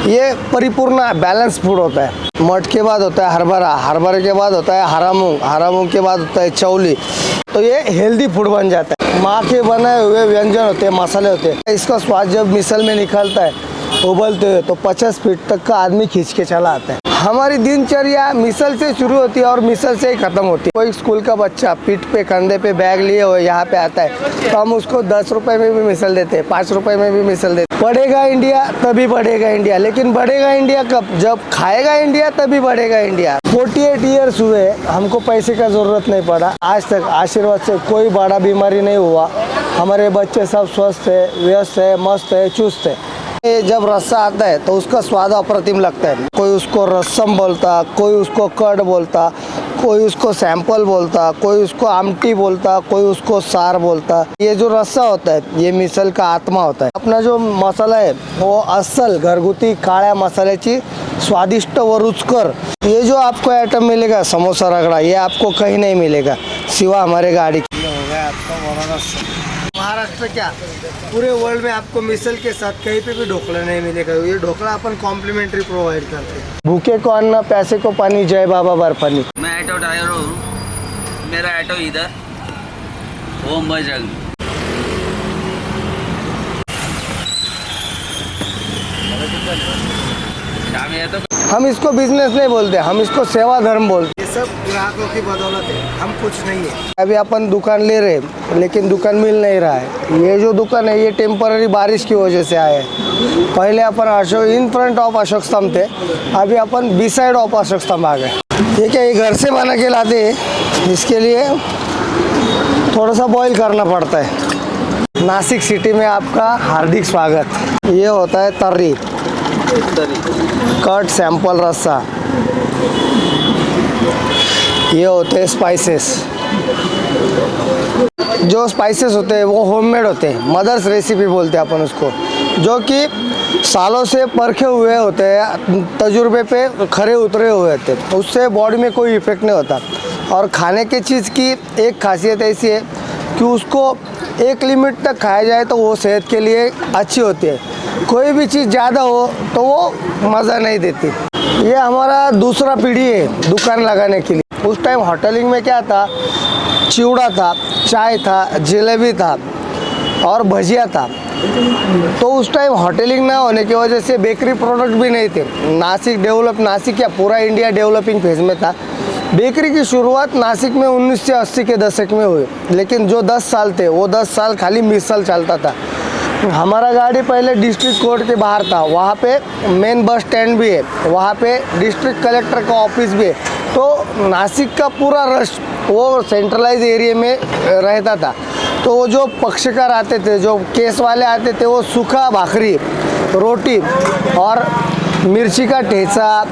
ये परिपूर्ण balance food होता है। मठ के बाद होता है हरभरा, हरभरे के बाद होता है हरा मूंग, हरा मूंग के बाद होता है चौली। तो ये हेल्दी फूड बन जाता है। माँ के बनाए हुए व्यंजन होते हैं, मसाले होते हैं। इसका स्वाद जब मिसल में निकलता है उबलते हुए, तो 50 फीट तक का आदमी खींच के चला आता है। हमारी दिनचर्या मिसल से शुरू होती है और मिसल से ही खत्म होती है। कोई स्कूल का बच्चा पीठ पे कंधे पे बैग लिए हुए यहाँ पे आता है, तो हम उसको 10 रुपए में भी मिसल देते हैं, 5 रुपए में भी मिसल देते हैं। बढ़ेगा इंडिया तभी बढ़ेगा इंडिया, लेकिन बढ़ेगा इंडिया कब? जब खाएगा इंडिया तभी बढ़ेगा इंडिया। 48 ईयर्स हुए, हमको पैसे का जरूरत नहीं पड़ा। आज तक आशीर्वाद से कोई बड़ा बीमारी नहीं हुआ। हमारे बच्चे सब स्वस्थ है, व्यस्त है, मस्त है, चुस्त है। जब रस्सा आता है तो उसका स्वाद अप्रतिम लगता है। कोई उसको रस्सम बोलता, कोई उसको कर्ड बोलता, कोई उसको सैंपल बोलता, कोई उसको आमटी बोलता, कोई उसको सार बोलता। ये जो रस्सा होता है ये मिसल का आत्मा होता है। अपना जो मसाला है वो असल घरगुती काळ्या मसाल्याची स्वादिष्ट व रुचकर। ये जो आपको आइटम मिलेगा समोसा रगड़ा, ये आपको कहीं नहीं मिलेगा सिवा हमारे गाड़ी की। हो गया आपका बड़ा रस्सा। महाराष्ट्र क्या पूरे वर्ल्ड में आपको मिसल के साथ कहीं पे भी ढोकला नहीं मिलेगा। ये ढोकला अपन कॉम्प्लीमेंट्री प्रोवाइड करते हैं। भूखे को अन्न, प्यासे को पानी, जय बाबा बर्फानी। मैं ऑटो ड्राइवर हूँ, मेरा ऑटो इधर ओम बजरंग। हम इसको बिजनेस नहीं बोलते, हम इसको सेवा धर्म बोलते। ये सब ग्राहकों की बदौलत है, हम कुछ नहीं है। अभी अपन दुकान ले रहे हैं लेकिन दुकान मिल नहीं रहा है। ये जो दुकान है ये टेम्पररी बारिश की वजह से आए हैं। पहले अपन Ashok in front of Ashok स्तंभ थे, अभी अपन बी साइड ऑफ अशोक स्तंभ आ गए। ये क्या, ये घर से बना के लाते हैं, इसके लिए थोड़ा सा बॉईल करना पड़ता है। नासिक सिटी में आपका हार्दिक स्वागत। ये होता है तर्री, कट सैंपल रस्सा। ये होते हैं स्पाइसेस। जो स्पाइसेस होते हैं वो होममेड होते हैं, मदर्स रेसिपी बोलते हैं अपन उसको, जो कि सालों से परखे हुए होते हैं, तजुर्बे पे खरे उतरे हुए होते हैं। उससे बॉडी में कोई इफेक्ट नहीं होता। और खाने की चीज़ की एक खासियत ऐसी है कि उसको एक लिमिट तक खाया जाए तो वो सेहत के लिए अच्छी होती है। कोई भी चीज़ ज़्यादा हो तो वो मज़ा नहीं देती। ये हमारा दूसरा पीढ़ी है दुकान लगाने के लिए। उस टाइम होटलिंग में क्या था, चिवड़ा था, चाय था, जलेबी था और भजिया था। तो उस टाइम होटलिंग ना होने की वजह से बेकरी प्रोडक्ट भी नहीं थे। नासिक या पूरा इंडिया डेवलपिंग फेज में था। बेकरी की शुरुआत नासिक में 1980 के दशक में हुई, लेकिन जो 10 साल थे वो 10 साल खाली मिसल चलता था। हमारा गाड़ी पहले डिस्ट्रिक्ट कोर्ट के बाहर था, वहाँ पे मेन बस स्टैंड भी है, वहाँ पे डिस्ट्रिक्ट कलेक्टर का ऑफिस भी है। तो नासिक का पूरा रश वो सेंट्रलाइज एरिया में रहता था। तो वो जो पक्षकार आते थे, जो केस वाले आते थे, वो सूखा भाकरी, रोटी और मिर्ची का ठेचा,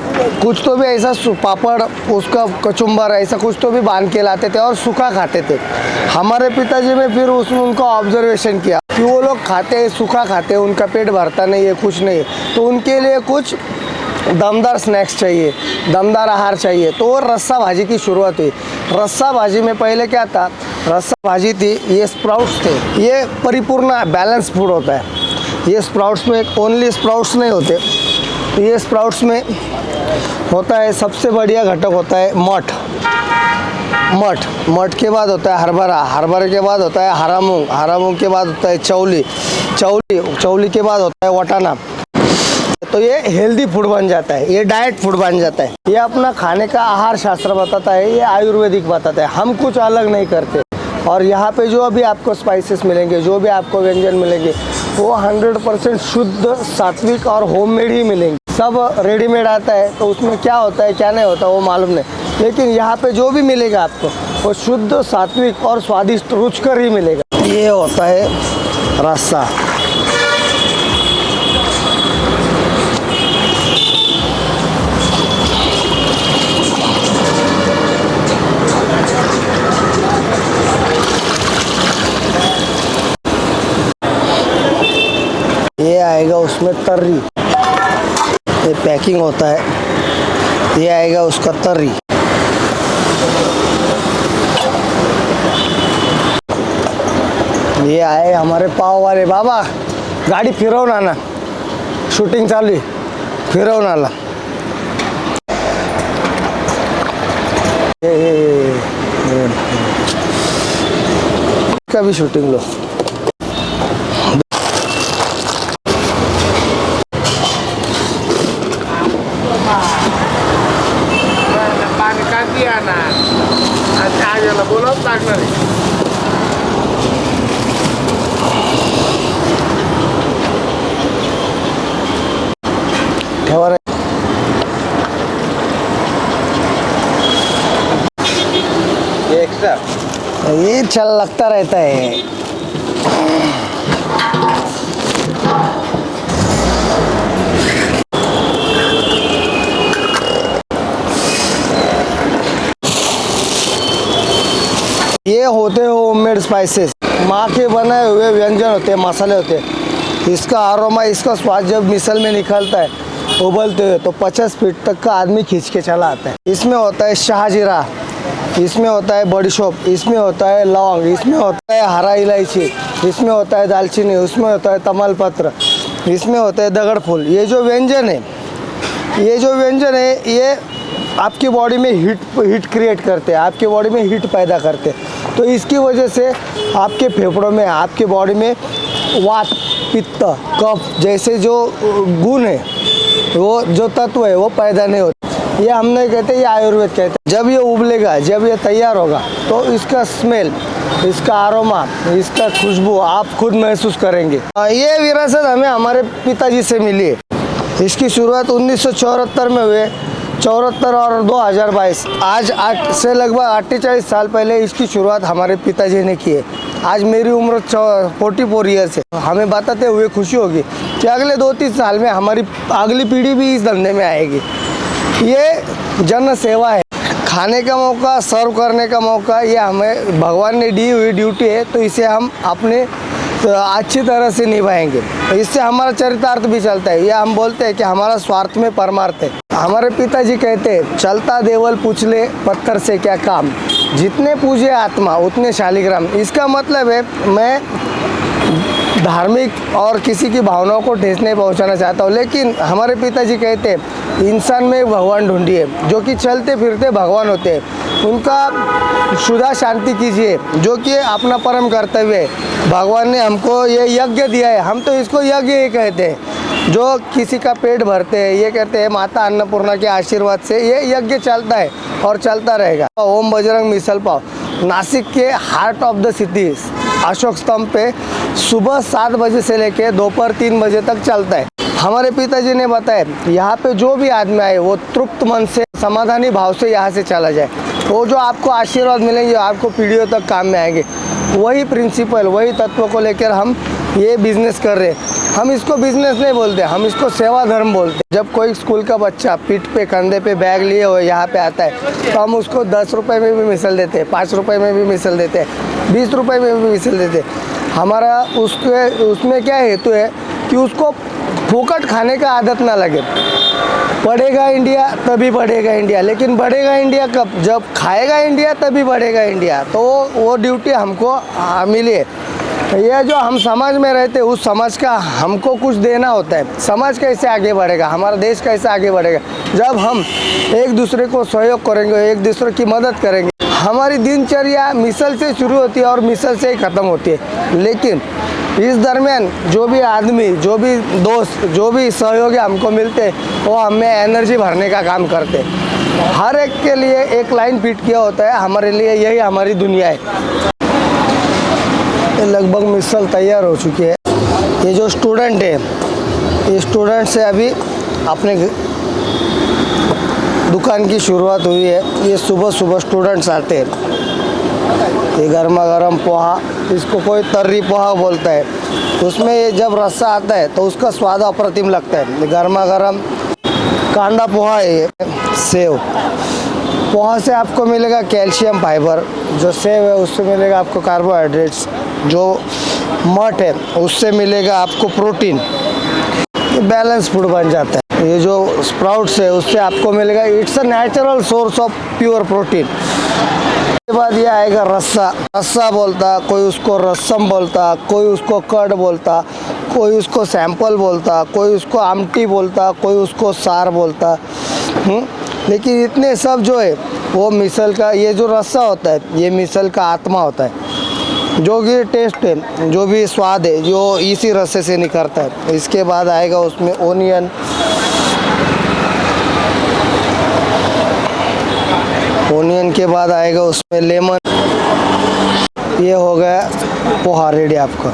कुछ तो भी ऐसा पापड़, उसका कचुम्बर, ऐसा कुछ तो भी बांध के लाते थे और सूखा खाते थे। हमारे पिताजी ने फिर उसमें उनका ऑब्जर्वेशन किया कि वो लोग खाते हैं, सूखा खाते हैं, उनका पेट भरता नहीं है, कुछ नहीं है, तो उनके लिए कुछ दमदार स्नैक्स चाहिए, दमदार आहार चाहिए। तो वो रस्सा भाजी की शुरुआत हुई। रस्सा भाजी में पहले क्या था, रस्सा भाजी थी, ये स्प्राउट्स थे। ये परिपूर्ण बैलेंस फूड होता है। ये स्प्राउट्स में ओनली स्प्राउट्स नहीं होते, ये स्प्राउट्स में होता है सबसे बढ़िया घटक होता है मठ। मठ के बाद होता है हरभरा, हरभरे के बाद होता है हरा मूंग, हरा मूंग के बाद होता है चौली के बाद होता है वटाना। तो ये हेल्दी फूड बन जाता है, ये डाइट फूड बन जाता है। ये अपना खाने का आहार शास्त्र बताता है, ये आयुर्वेदिक बताता है। हम कुछ अलग नहीं करते। और यहाँ पे जो भी आपको स्पाइसेस मिलेंगे, जो भी आपको व्यंजन मिलेंगे, वो 100% शुद्ध, सात्विक और होममेड ही मिलेंगे। सब रेडीमेड आता है तो उसमें क्या होता है क्या नहीं होता वो मालूम नहीं, लेकिन यहाँ पे जो भी मिलेगा आपको वो शुद्ध, सात्विक और स्वादिष्ट रुचकर ही मिलेगा। ये होता है रस्सा। ये आएगा उसमें तर्री, ये पैकिंग होता है। ये आएगा उसका तर्री। ये आए हमारे पाव वाले। बाबा गाड़ी फिरव ना, शूटिंग चालू है। फिरवून आला का भी शूटिंग लो पाणी काढली ना आज्याला बोलावं लागणार आहे. ठेवा रे. एक्स्ट्रा ये चल लगता रहता है. ये होते हैं होममेड स्पाइसेस, माँ के बनाए हुए व्यंजन होते हैं, मसाले होते हैं. इसका अरोमा, इसका स्वाद जब मिसल में निकलता है उबलते हुए तो 50 फीट तक का आदमी खींच के चला आता है. इसमें होता है शाहजीरा, इसमें होता है बड़ी शॉप, इसमें होता है लौंग, इसमें होता है हरा इलायची, इसमें होता है दालचीनी, उसमें होता है तमालपत्र, इसमें होता है दगड़ फूल. ये जो व्यंजन है ये आपकी बॉडी में हीट क्रिएट करते हैं, आपकी बॉडी में हीट पैदा करते हैं. तो इसकी वजह से आपके फेफड़ों में, आपकी बॉडी में वात, पित्त, कफ जैसे जो गुण है, वो जो तत्व है वो पैदा नहीं होते. ये हम नहीं कहते, ये आयुर्वेद कहते हैं. जब ये उबलेगा, जब ये तैयार होगा तो इसका स्मेल, इसका अरोमा, इसका खुशबू आप खुद महसूस करेंगे. ये विरासत हमें हमारे पिताजी से मिली है. इसकी शुरुआत 1974 में हुए, 74 और 2022, आज 8 से लगभग 48 साल पहले इसकी शुरुआत हमारे पिताजी ने की है. आज मेरी उम्र 44 ईयर्स है. हमें बताते हुए खुशी होगी कि अगले 2-3 साल में हमारी अगली पीढ़ी भी इस धंधे में आएगी. ये जन सेवा है. खाने का मौका, सर्व करने का मौका, ये हमें भगवान ने दी हुई ड्यूटी है, तो इसे हम अपने अच्छी तरह से निभाएंगे. इससे हमारा चरितार्थ भी चलता है. ये हम बोलते हैं कि हमारा स्वार्थ में परमार्थ है. हमारे पिताजी कहते हैं, चलता देवल पूछ ले पत्थर से क्या काम, जितने पूजे आत्मा उतने शालिग्राम. इसका मतलब है मैं धार्मिक और किसी की भावनाओं को ठेस नहीं पहुंचाना चाहता हूँ, लेकिन हमारे पिताजी कहते हैं इंसान में भगवान ढूंढिए. जो कि चलते फिरते भगवान होते हैं, उनका शुदा शांति कीजिए, जो कि अपना परम कर्तव्य है. भगवान ने हमको ये यज्ञ दिया है, हम तो इसको यज्ञ ही कहते हैं. जो किसी का पेट भरते हैं, ये कहते हैं माता अन्नपूर्णा के आशीर्वाद से ये यज्ञ चलता है और चलता रहेगा. ओम बजरंग मिसल पाव नासिक के heart of the city Ashok स्तंभ पे सुबह 7 बजे से लेके दोपहर 3 बजे तक चलता है. हमारे पिताजी ने बताया, यहाँ पे जो भी आदमी आए वो तृप्त मन से, समाधानी भाव से यहाँ से चला जाए. वो जो आपको आशीर्वाद मिलेंगे, आपको पीढ़ियों तक काम में आएंगे. वही प्रिंसिपल, वही तत्व को लेकर हम ये बिज़नेस कर रहे हैं. हम इसको बिज़नेस नहीं बोलते, हम इसको सेवा धर्म बोलते हैं. जब कोई स्कूल का बच्चा पीठ पे, कंधे पे बैग लिए हुए यहाँ पे आता है, तो हम उसको 10 रुपये में भी मिसल देते हैं, 5 रुपये में भी मिसल देते हैं, 20 रुपये में भी मिसल देते हैं. हमारा उसमें क्या हेतु है कि उसको फूकट खाने का आदत ना लगे. बढ़ेगा इंडिया तभी बढ़ेगा इंडिया, लेकिन बढ़ेगा इंडिया कब? जब खाएगा इंडिया तभी बढ़ेगा इंडिया. तो वो ड्यूटी हमको मिली है. ये जो हम समाज में रहते हैं, उस समाज का हमको कुछ देना होता है. समाज कैसे आगे बढ़ेगा, हमारा देश कैसे आगे बढ़ेगा? जब हम एक दूसरे को सहयोग करेंगे, एक दूसरे की मदद करेंगे. हमारी दिनचर्या मिसल से शुरू होती है और मिसल से ही ख़त्म होती है. लेकिन इस दरमियान जो भी आदमी, जो भी दोस्त, जो भी सहयोगी हमको मिलते हैं, वो हमें एनर्जी भरने का काम करते हैं. हर एक के लिए एक लाइन फिट किया होता है. हमारे लिए यही हमारी दुनिया है. ये लगभग मिसल तैयार हो चुकी है. ये जो स्टूडेंट है, ये स्टूडेंट से अभी अपने दुकान की शुरुआत हुई है. ये सुबह सुबह स्टूडेंट्स आते हैं. ये गर्मा गर्म पोहा, इसको कोई तर्री पोहा बोलता है. उसमें ये जब रस्सा आता है तो उसका स्वाद अप्रतिम लगता है. गर्मा गर्म कांदा पोहा है. ये सेव पोहा से आपको मिलेगा कैल्शियम फाइबर, जो सेव है उससे मिलेगा आपको कार्बोहाइड्रेट्स, जो मठ है उससे मिलेगा आपको प्रोटीन. ये बैलेंस फूड बन जाता है. ये जो स्प्राउट्स है उससे आपको मिलेगा, it's a natural source of pure protein. उसके बाद ये आएगा रस्सा. रस्सा बोलता, कोई उसको रस्सम बोलता, कोई उसको कर्ड बोलता, कोई उसको सैंपल बोलता, कोई उसको आमटी बोलता, कोई उसको सार बोलता। लेकिन इतने सब जो है वो मिसल का ये जो रस्सा होता है ये मिसल का आत्मा होता है। जो भी टेस्ट है, जो भी स्वाद है, जो इसी रस्से से निकलता है। इसके बाद आएगा उसमें ओनियन, ओनियन के बाद आएगा उसमें लेमन। ये हो गया पोहा रेडी आपका।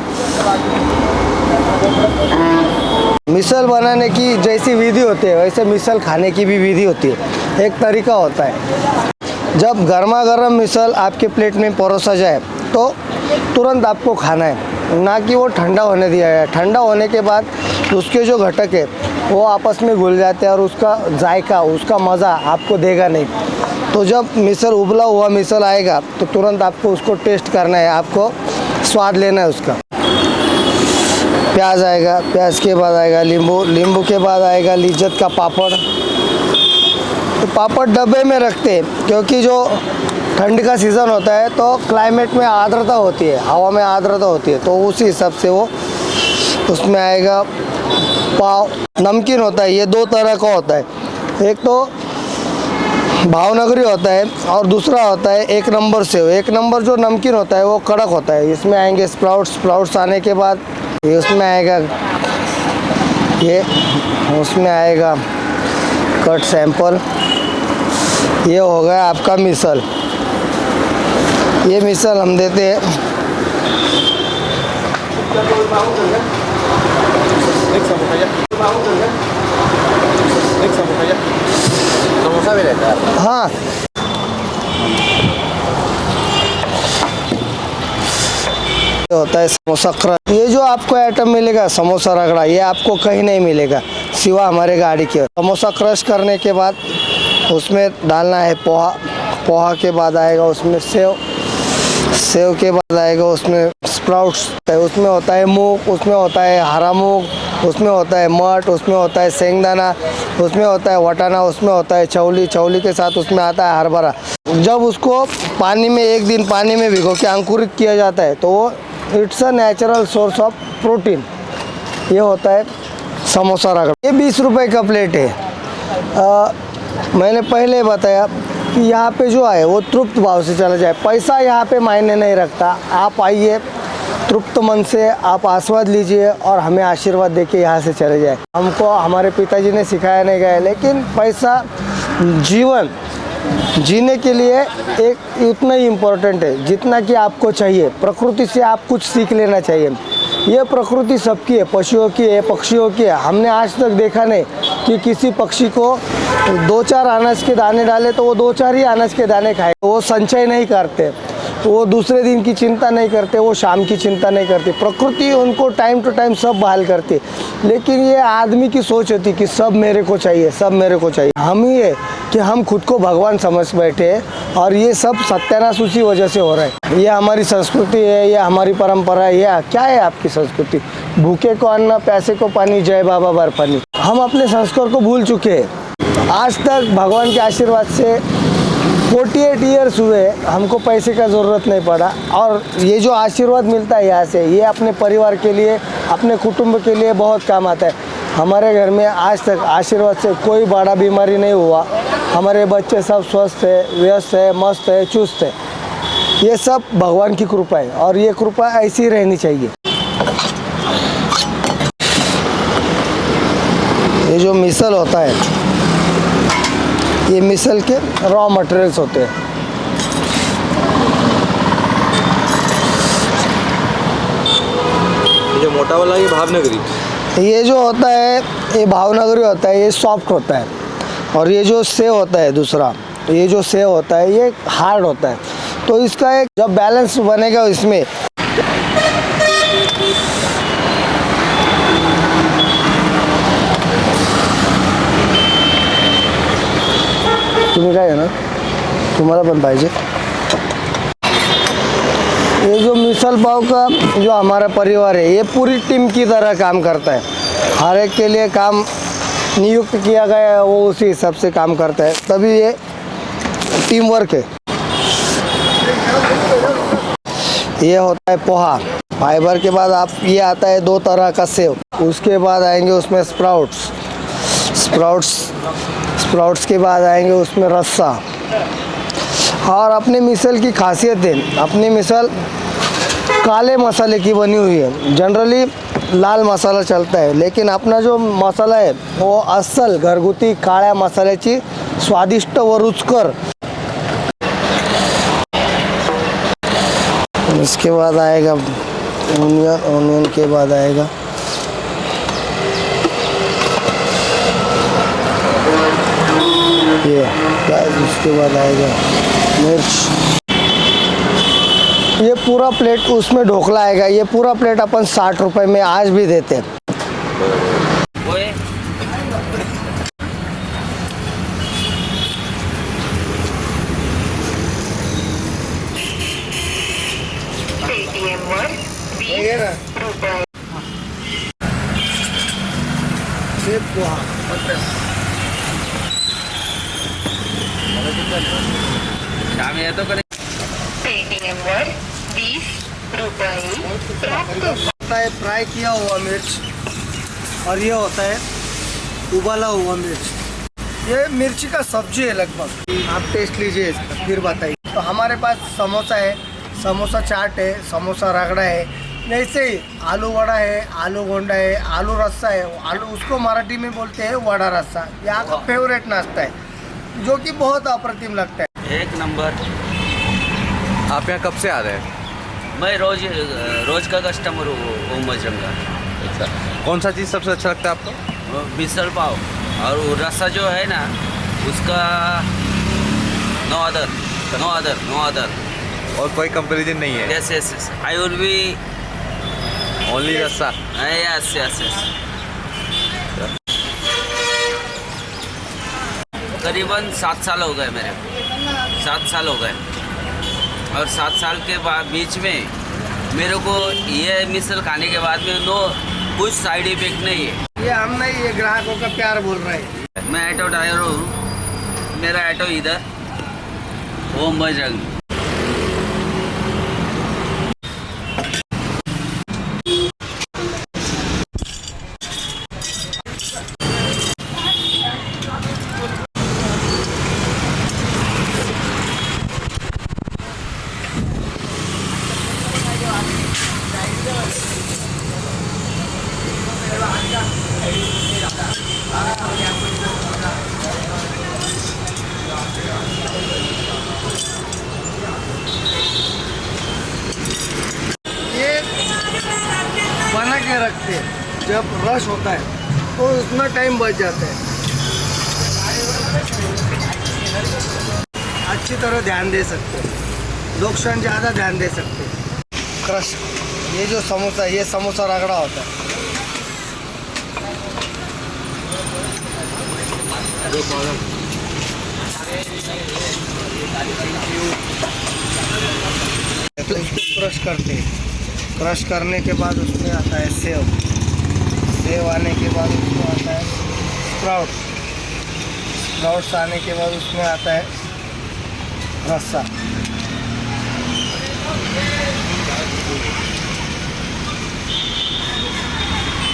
मिसल बनाने की जैसी विधि होती है वैसे मिसल खाने की भी विधि होती है, एक तरीका होता है। जब गर्मा गर्म मिसल आपके प्लेट में परोसा जाए तो तुरंत आपको खाना है, ना कि वो ठंडा होने दिया है। ठंडा होने के बाद उसके जो घटक है वो आपस में घुल जाते हैं और उसका जायका, उसका मज़ा आपको देगा नहीं। तो जब मिसल उबला हुआ मिसल आएगा तो तुरंत आपको उसको टेस्ट करना है, आपको स्वाद लेना है उसका। प्याज आएगा, प्याज के बाद आएगा नींबू, नींबू के बाद आएगा लिज्जत का पापड़। तो पापड़ डब्बे में रखते हैं क्योंकि जो ठंड का सीज़न होता है तो क्लाइमेट में आर्द्रता होती है, हवा में आर्द्रता होती है, तो उसी हिसाब से वो उसमें आएगा। पाव नमकीन होता है, ये दो तरह का होता है। एक तो भावनगरी होता है और दूसरा होता है एक नंबर सेव। एक नंबर जो नमकीन होता है वो कड़क होता है। इसमें आएंगे स्प्राउट्स, स्प्राउट्स आने के बाद ये उसमें आएगा, ये उसमें आएगा कट सैंपल। ये हो गया आपका मिसल। ये मिसल हम देते हैं समोसा भी रहता है। हाँ, होता है समोसा क्रश। ये जो आपको आइटम मिलेगा समोसा रगड़ा, ये आपको कहीं नहीं मिलेगा सिवा हमारे गाड़ी के। समोसा क्रश करने के बाद उसमें डालना है पोहा। पोहा के बाद आएगा उसमें सेव, सेव के बाद आएगा उसमें स्प्राउट्स। उसमें होता है मूंग, उसमें होता है हरा मूंग, उसमें होता है मट, उसमें होता है सेंगदाना, उसमें होता है वटाना, उसमें होता है चौली। चौली के साथ उसमें आता है हरभरा। जब उसको पानी में एक दिन पानी में भिगो के अंकुरित किया जाता है तो वो it's a natural source of protein. ये होता है समोसा रगड़ा। ये 20 रुपए का प्लेट है। मैंने पहले बताया कि यहाँ पे जो है वो तृप्त भाव से चला जाए, पैसा यहाँ पे मायने नहीं रखता। आप आइए तृप्त मन से, आप आस्वाद लीजिए और हमें आशीर्वाद देके यहाँ से चले जाए। हमको हमारे पिताजी ने सिखाया नहीं गया, लेकिन पैसा जीवन जीने के लिए एक उतना ही इम्पोर्टेंट है जितना कि आपको चाहिए। प्रकृति से आप कुछ सीख लेना चाहिए। ये प्रकृति सबकी है, पशुओं की है, पक्षियों की है। हमने आज तक देखा नहीं कि किसी पक्षी को 2-4 अनाज के दाने डाले तो वो 2-4 ही अनाज के दाने खाए। वो संचय नहीं करते, वो दूसरे दिन की चिंता नहीं करते, वो शाम की चिंता नहीं करती। प्रकृति उनको टाइम टू टाइम सब बहाल करती। लेकिन ये आदमी की सोच होती कि सब मेरे को चाहिए, सब मेरे को चाहिए। हम ही है कि हम खुद को भगवान समझ बैठे और ये सब सत्यानाश उसी वजह से हो रहा है। ये हमारी संस्कृति है, ये हमारी परंपरा है। ये क्या है आपकी संस्कृति? भूखे को अन्न, प्यासे को पानी, जय बाबा बर्फानी। हम अपने संस्कार को भूल चुके हैं। आज तक भगवान के आशीर्वाद से 48 ईयर्स हुए, हमको पैसे का ज़रूरत नहीं पड़ा। और ये जो आशीर्वाद मिलता है यहाँ से, ये अपने परिवार के लिए, अपने कुटुंब के लिए बहुत काम आता है। हमारे घर में आज तक आशीर्वाद से कोई बड़ा बीमारी नहीं हुआ। हमारे बच्चे सब स्वस्थ है, व्यस्त है, मस्त है, चुस्त है। ये सब भगवान की कृपा है और ये कृपा ऐसी रहनी चाहिए। ये जो मिसल होता है, ये मिसल के रॉ मटेरियल्स होते हैं। जो मोटा वाला ये भावनगरी, ये जो होता है ये भावनगरी होता है, ये सॉफ्ट होता है। और ये जो सेव होता है दूसरा, ये जो सेव होता है ये हार्ड होता है। तो इसका एक जब बैलेंस बनेगा इसमें, तुम्हें काय आहे ना, तुम्हाला पण पाहिजे। ये जो मिसल पाव का जो हमारा परिवार है, ये पूरी टीम की तरह काम करता है। हर एक के लिए काम नियुक्त किया गया है, वो उसी हिसाब से काम करता है, तभी ये टीम वर्क है। ये होता है पोहा। फाइबर के बाद आप ये आता है 2 तरह का सेव, उसके बाद आएंगे उसमें स्प्राउट्स के बाद आएंगे उसमें रस्सा। और अपने मिसल की खासियत है, अपनी मिसल काले मसाले की बनी हुई है। जनरली लाल मसाला चलता है, लेकिन अपना जो मसाला है वो अस्सल घरगुती काळ्या मसाल्याची स्वादिष्ट व रुचकर। इसके बाद आएगा ओनियन के बाद आएगा ये प्याज, उसके बाद आएगा मिर्च। ये पूरा प्लेट उसमें ढोकला आएगा। ये पूरा प्लेट अपन 60 रुपए में आज भी देते हैं। ओए पेटीएमवर 20 रुपये. श्याम येतो का रे? पेटीएमवर 20 रुपये प्राप्त. होता है फ्राई किया हुआ मिर्च, और ये होता है उबाला हुआ मिर्च। ये मिर्ची का सब्जी है लगभग। आप टेस्ट लीजिए इसका, फिर बताइए। तो हमारे पास समोसा है, समोसा चाट है, समोसा रगड़ा है, ऐसे ही आलू वड़ा है, आलू गोंडा है, आलू रस्सा है। आलू उसको मराठी में बोलते हैं वड़ा रस्सा। यहाँ का फेवरेट नाश्ता है, जो कि बहुत अप्रतिम लगता है। एक नंबर। आप यहाँ कब से आ रहे हैं? मैं रोज का कस्टमर हूँ ओम बजरंग का। अच्छा, कौन सा चीज़ सबसे अच्छा लगता है आपको? मिसल पाव और वो रस्सा जो है ना उसका नो अदर। और कोई कंपैरिजन नहीं है? Yes I will be only रस्सा? यस करीबन 7 साल हो गए मेरे को, 7 साल हो गए। और 7 साल के बाद बीच में मेरे को ये मिसल खाने के बाद में कुछ साइड इफेक्ट नहीं है। ये हम नहीं, ये ग्राहकों का प्यार बोल रहे हैं। मैं ऑटो ड्राइवर हूँ, मेरा ऑटो इधर ओम बजरंग। बना के रखते हैं, जब रश होता है तो उसमें टाइम बच जाता है। अच्छी तरह ध्यान दे सकते हैं लोग, क्षण ज़्यादा ध्यान दे सकते हैं। क्रश, ये जो समोसा, ये समोसा रगड़ा होता है। तो इसको क्रश करते हैं। क्रश करने के बाद उसमें आता है सेव आने के बाद उसमें आता है स्प्राउट्स आने के बाद उसमें आता है रस्सा।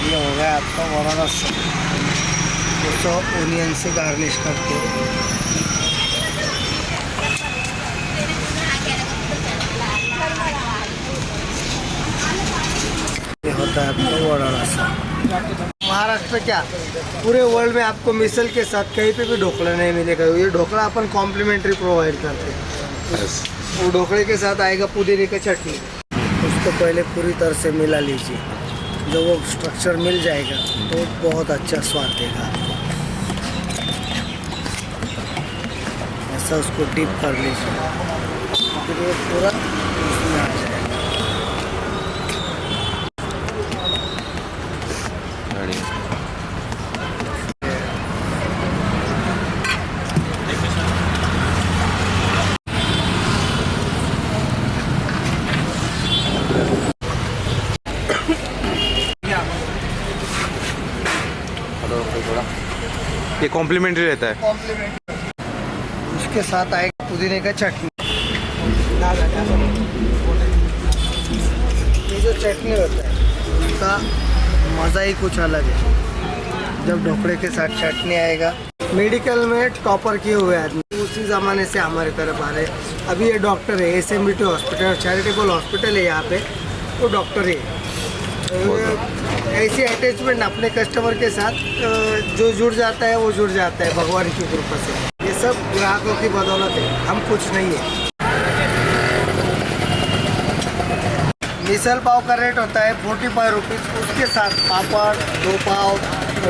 ये हो गया आपका बड़ा रस्सा। उसको ओनियन से गार्निश करते हैं। ये होता है आपका वड़ा रस्सा। महाराष्ट्र में क्या, पूरे वर्ल्ड में आपको मिसल के साथ कहीं पे भी ढोकला नहीं मिलेगा। ये ढोकला अपन कॉम्प्लीमेंट्री प्रोवाइड करते हैं। वो ढोकले के साथ आएगा पुदीने का चटनी। उसको पहले पूरी तरह से मिला लीजिए, जब वो स्ट्रक्चर मिल जाएगा तो बहुत अच्छा स्वाद देगा आपको। ऐसा उसको डीप कर लीजिए, फिर ये पूरा उसमें आ जाएगा। ये कॉम्प्लीमेंट्री रहता है? कॉम्प्लीमेंट। उसके साथ आएगा पुदीने का चटनी। ये जो चटनी होता है उसका मज़ा ही कुछ अलग है। जब ढोकले के साथ चटनी आएगा। मेडिकल में टॉपर किए हुए आदमी उसी ज़माने से हमारे तरफ आ रहे हैं। अभी ये डॉक्टर है, SMBT हॉस्पिटल चैरिटेबल हॉस्पिटल है यहाँ पे, वो डॉक्टर ही है। ऐसी अटैचमेंट अपने कस्टमर के साथ जो जुड़ जाता है वो जुड़ जाता है भगवान की कृपा से। ये सब ग्राहकों की बदौलत है, हम कुछ नहीं है। मिसल पाव का रेट होता है 45 रुपीज़, उसके साथ पापड़, 2 पाव,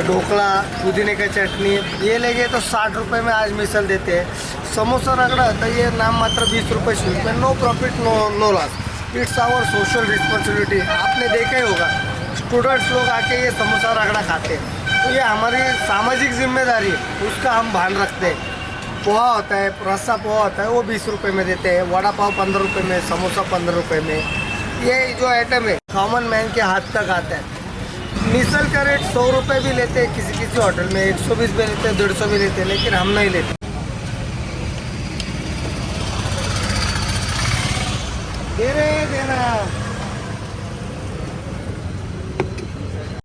ढोकला, पुदीने का चटनी ये लेंगे तो 60 रुपये में आज मिसल देते हैं। समोसा रगड़ा होता है, ये नाम मात्र 20 रुपये शुल्क में, no profit no loss. It's our social responsibility. आपने देखा ही होगा स्टूडेंट्स लोग आके ये समोसा रगड़ा खाते हैं, तो ये हमारी सामाजिक जिम्मेदारी है, उसका हम भान रखते हैं। पोहा होता है, रस्सा पोहा होता है, वो 20 रुपये में देते हैं। वड़ा पाव 15 रुपये में, समोसा 15 रुपये में। ये जो आइटम है कॉमन मैन के हाथ तक आता है। मिसल का रेट 100 रुपये भी लेते हैं, किसी किसी होटल में 120 भी लेते हैं, 150 भी लेते हैं, लेकिन हम नहीं लेते। दे रहे देना